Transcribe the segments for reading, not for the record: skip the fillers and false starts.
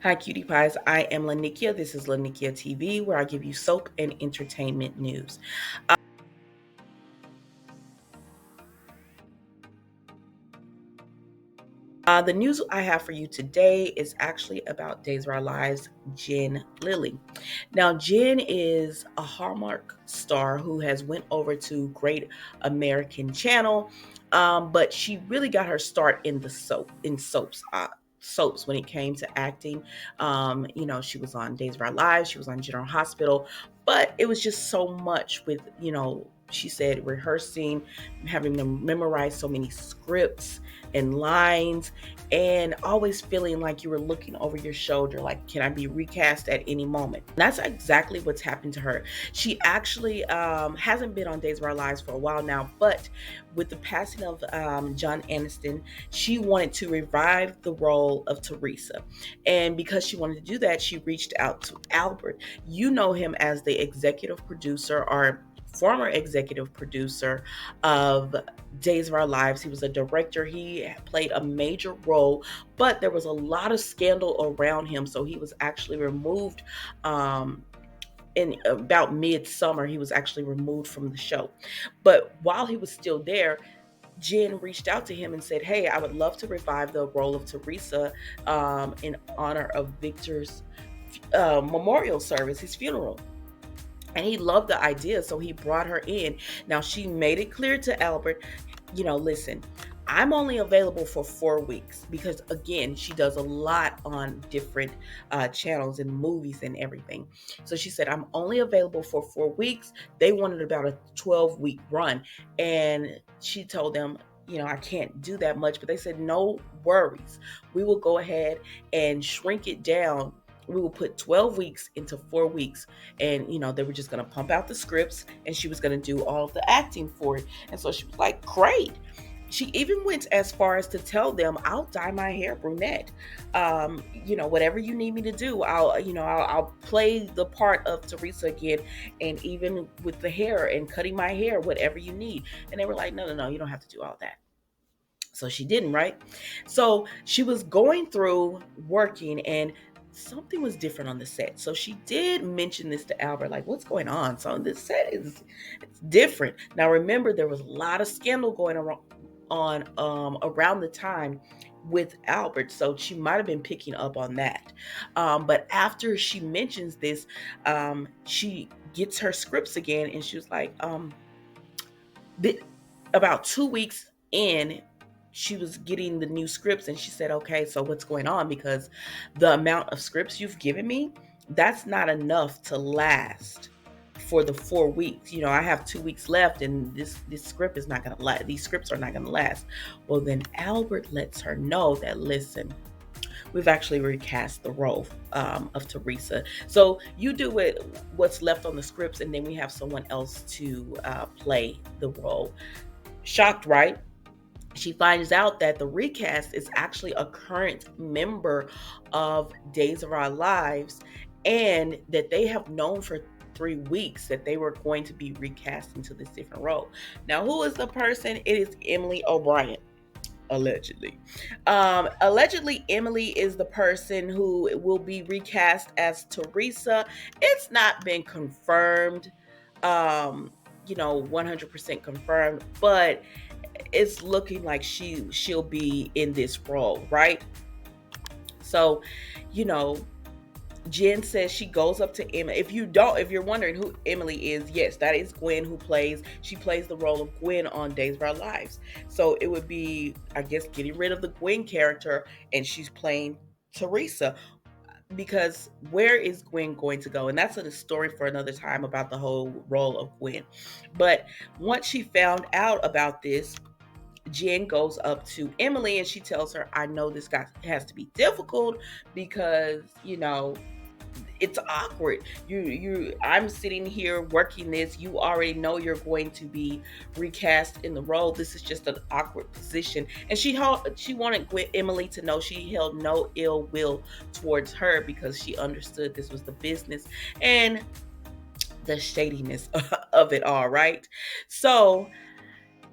Hi, cutie pies. I am Lanikia. This is Lanikia TV, where I give you soap and entertainment news. The news I have for you today is actually about Days of Our Lives, Jen Lilley. Now, Jen is a Hallmark star who has went over to Great American Channel, but she really got her start in the soaps. Soaps when it came to acting. She was on Days of Our Lives, she was on General Hospital, but it was just so much with, she said rehearsing, having to memorize so many scripts and lines, and always feeling like you were looking over your shoulder, like, can I be recast at any moment? That's exactly what's happened to her. She actually hasn't been on Days of Our Lives for a while now, but with the passing of John Aniston, she wanted to revive the role of Teresa. And because she wanted to do that, she reached out to Albert. You know him as the executive producer, or former executive producer of Days of Our Lives. He was a director. He played a major role, but there was a lot of scandal around him. So he was actually removed in about midsummer. He was actually removed from the show. But while he was still there, Jen reached out to him and said, "Hey, I would love to revive the role of Teresa in honor of Victor's memorial service, his funeral." And he loved the idea, so he brought her in. Now, she made it clear to Albert, listen, I'm only available for 4 weeks because, again, she does a lot on different channels and movies and everything. So she said, I'm only available for 4 weeks. They wanted about a 12-week run. And she told them, I can't do that much. But they said, no worries. We will go ahead and shrink it down. We will put 12 weeks into 4 weeks. And, they were just going to pump out the scripts and she was going to do all of the acting for it. And so she was like, great. She even went as far as to tell them, I'll dye my hair brunette. Whatever you need me to do, I'll play the part of Teresa again. And even with the hair and cutting my hair, whatever you need. And they were like, no, you don't have to do all that. So she didn't, right? So she was going through working, and something was different on the set. So she did mention this to Albert, like, what's going on? So this set is it's different. Now remember, there was a lot of scandal going on around the time with Albert. So she might have been picking up on that. But after she mentions this, she gets her scripts again, and she was like, about 2 weeks in, she was getting the new scripts, and she said, okay, so what's going on? Because the amount of scripts you've given me, that's not enough to last for the 4 weeks. I have 2 weeks left, and this script is not going to last. These scripts are not going to last. Well, then Albert lets her know that, listen, we've actually recast the role of Teresa. So you do what's left on the scripts, and then we have someone else to play the role. Shocked, right? She finds out that the recast is actually a current member of Days of Our Lives, and that they have known for 3 weeks that they were going to be recast into this different role. Now, who is the person? It is Emily O'Brien. Allegedly. Allegedly, Emily is the person who will be recast as Teresa. It's not been confirmed, 100% confirmed, but it's looking like she'll be in this role, right? So, you know, Jen says she goes up to Emma. If you're wondering who Emily is, yes, that is Gwen, she plays the role of Gwen on Days of Our Lives. So it would be, I guess, getting rid of the Gwen character, and she's playing Teresa. Because where is Gwen going to go? And that's a story for another time about the whole role of Gwen. But once she found out about this, Jen goes up to Emily and she tells her, I know this guy has to be difficult because, it's awkward. I'm sitting here working this. You already know you're going to be recast in the role. This is just an awkward position. And she wanted Emily to know she held no ill will towards her because she understood this was the business and the shadiness of it all, right? So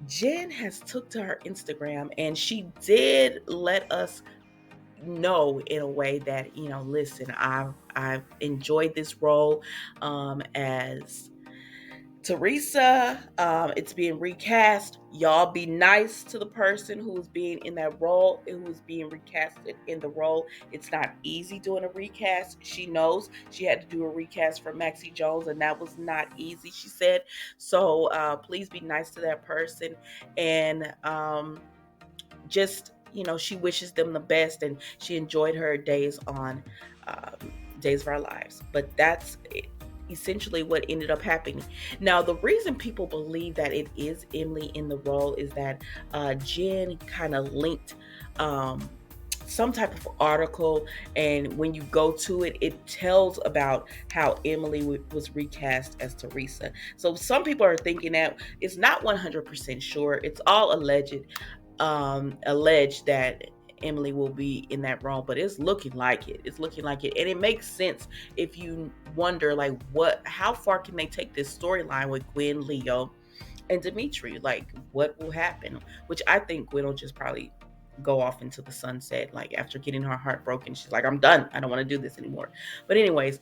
Jen has took to her Instagram, and she did let us know in a way that, listen, I've enjoyed this role as Teresa. It's being recast. Y'all be nice to the person who's being in that role, who's being recasted in the role. It's not easy doing a recast. She knows she had to do a recast for Maxie Jones, and that was not easy, she said. So please be nice to that person. And just, she wishes them the best, and she enjoyed her days on Days of Our Lives. But that's essentially what ended up happening. Now, the reason people believe that it is Emily in the role is that Jen kind of linked some type of article, and when you go to it, it tells about how Emily was recast as Teresa. So some people are thinking that it's not 100% sure. It's all alleged that Emily will be in that role, but it's looking like it. It's looking like it, and it makes sense if you wonder, like, how far can they take this storyline with Gwen, Leo, and Dimitri? Like, what will happen? Which I think Gwen will just probably go off into the sunset, like after getting her heart broken. She's like, I'm done. I don't want to do this anymore. But anyways,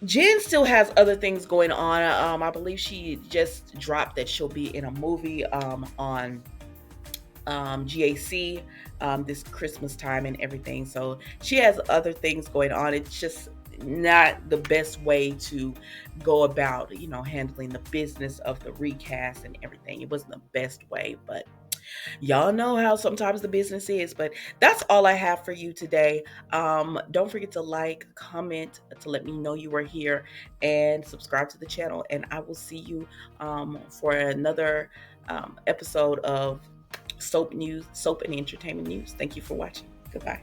Jen still has other things going on. I believe she just dropped that she'll be in a movie on GAC this Christmas time and everything. So she has other things going on. It's just not the best way to go about, handling the business of the recast and everything. It wasn't the best way, but y'all know how sometimes the business is. But that's all I have for you today. Don't forget to like, comment to let me know you are here, and subscribe to the channel. And I will see you for another episode of soap and entertainment news. Thank you for watching. Goodbye.